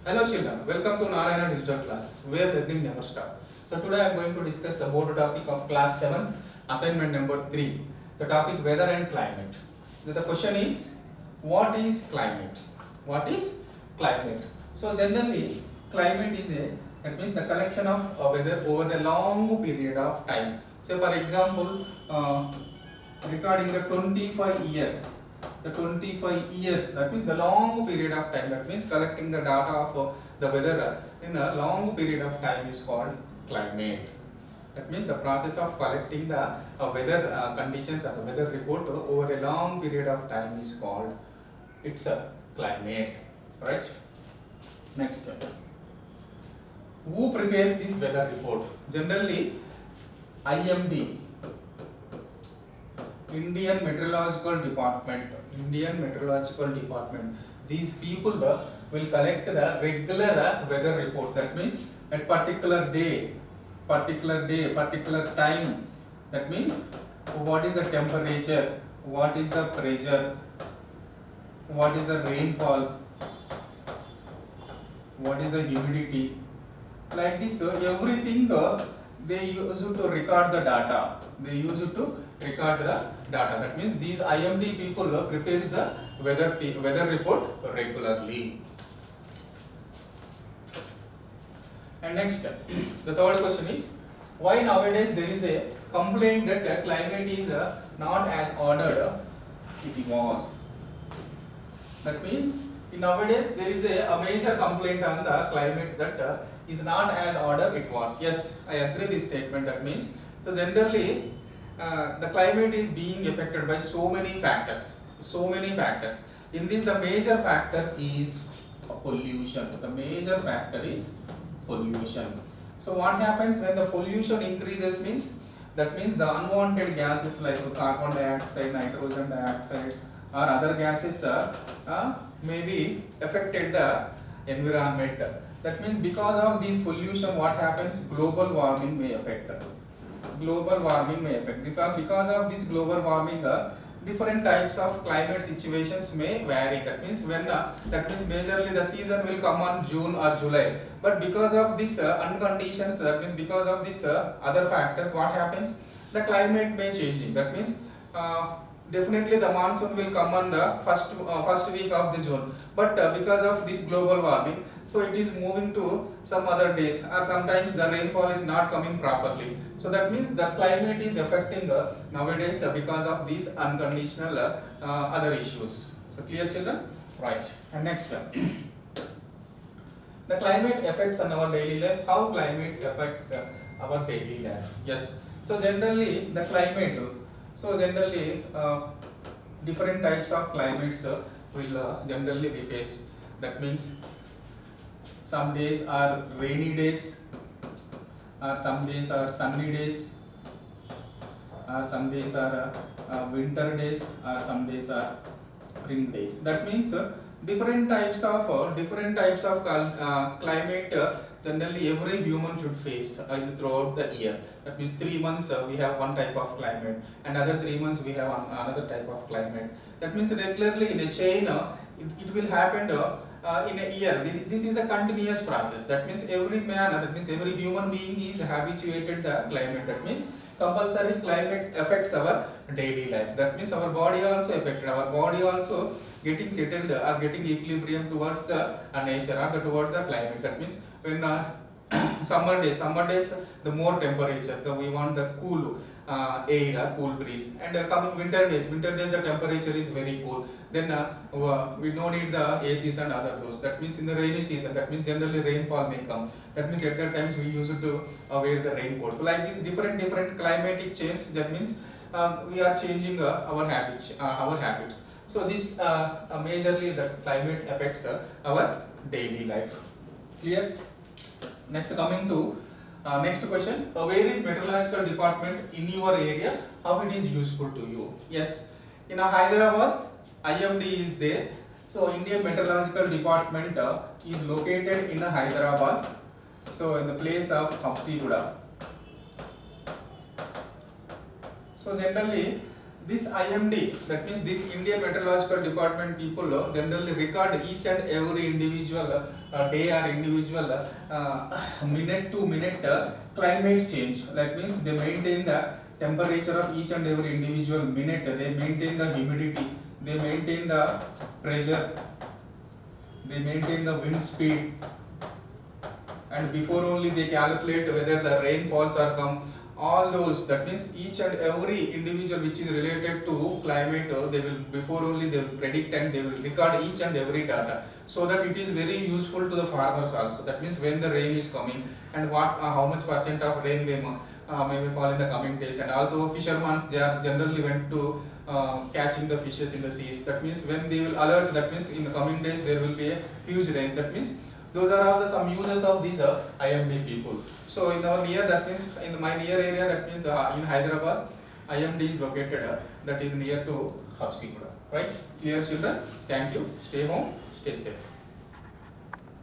Hello children, welcome to Narayana Digital Classes, where learning never stops. So today I am going to discuss about the topic of class 7, assignment number 3, the topic weather and climate. So the question is, what is climate? What is climate? So generally, climate is that means the collection of weather over the long period of time. So for example, regarding the 25 years, that means the long period of time, that means collecting the data of the weather in a long period of time is called climate. That means the process of collecting the weather conditions or the weather report over a long period of time is called it's a climate, right? Next, who prepares this weather report? Generally IMD, Indian Meteorological Department. These people will collect the regular weather report. That means at particular day, particular time. That means what is the temperature, what is the pressure, what is the rainfall, what is the humidity. Like this, everything they use to record the data. That means these IMD people prepares the weather report regularly. And next, the third question is, why nowadays there is a complaint that climate is not as ordered it was. That means nowadays there is a major complaint on the climate that is not as ordered it was. Yes, I agree this statement. That means so generally the climate is being affected by so many factors. In this, the major factor is pollution. So what happens when the pollution increases means, that means the unwanted gases like carbon dioxide, nitrogen dioxide or other gases may be affected the environment. That means because of this pollution, what happens? Global warming may affect. Because of this global warming, different types of climate situations may vary. That means majorly the season will come on June or July. But because of this unconditions, that means because of this other factors, what happens? The climate may change. That means definitely the monsoon will come on the first week of the June, but because of this global warming, so it is moving to some other days, or sometimes the rainfall is not coming properly. So that means the climate is affecting nowadays because of these unconditional other issues. So clear, children? Right. And next, the climate affects on our daily life. How climate affects our daily life? Yes. So generally the climate. Different types of climates will generally we face. That means some days are rainy days, or some days are sunny days, or some days are winter days, or some days are spring days. That means different types of climate generally every human should face throughout the year. That means 3 months we have one type of climate, and other 3 months we have another type of climate. That means regularly in a chain it will happen in a year. This is a continuous process. That means every human being is habituated the climate. That means compulsory climate affects our daily life. That means our body also affected. Our body also getting settled or getting equilibrium towards the nature or towards the climate. That means when summer days the more temperature, so we want the cool air, cool breeze. And coming winter days the temperature is very cool. Then we don't need the ACs and other those. That means in the rainy season, that means generally rainfall may come. That means at that times we used to wear the raincoat. So like this different climatic change. That means we are changing our habits. So this majorly the climate affects our daily life. Clear? Next, coming to next question, where is meteorological department in your area? How it is useful to you? Yes, in Hyderabad, IMD is there. So Indian Meteorological Department is located in Hyderabad. So in the place of Hapsiguda. So generally this IMD, that means this Indian Meteorological Department people generally record each and every individual day or individual minute to minute climate change. That means they maintain the temperature of each and every individual minute, they maintain the humidity, they maintain the pressure, they maintain the wind speed, and before only they calculate whether the rainfalls are come. All those, that means each and every individual which is related to climate, they will before only they will predict and they will record each and every data, so that it is very useful to the farmers also. That means when the rain is coming and what how much percent of rain may fall in the coming days, and also fishermen, they are generally went to catching the fishes in the seas. That means when they will alert, that means in the coming days there will be a huge rains. That means those are all the some uses of these IMD people. So in our near, that means in my near area, that means in Hyderabad, IMD is located, that is near to Habsiguda. Right? Clear, children? Thank you. Stay home, stay safe.